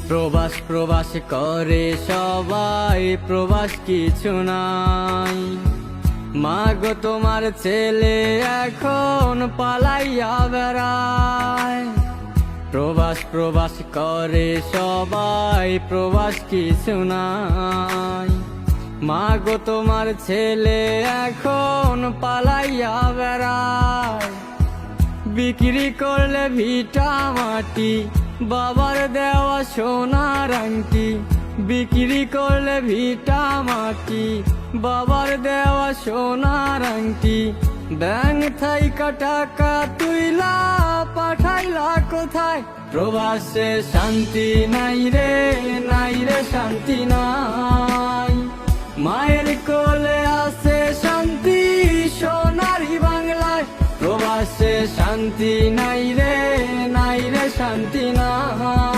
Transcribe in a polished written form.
প্রবাস প্রবাস করে সবাই, প্রবাস কিছু নাই। মা গো তোমার ছেলে এখন পালাইয়া বেড়ায়। প্রবাস প্রবাস করে সবাই, প্রবাস কিছু নাই। মা গো তোমার ছেলে এখন পালাইয়া বেড়ায়। বিক্রি করলে ভিটা মাটি, বাবার দেওয়া সোনার আংটি। বিক্রি করলে ভিটা মাটি, বাবার দেওয়া সোনার আংটি। ব্যাংক থাইকা টাকা তুইলা পাঠাইলা কোথায়? প্রবাসে শান্তি নাই রে, নাই রে শান্তি নাই। মায়ের কোলে আছে শান্তি সোনারি বাংলায়। প্রবাসে শান্তি নাই রে, নাই রে শান্তি নাই।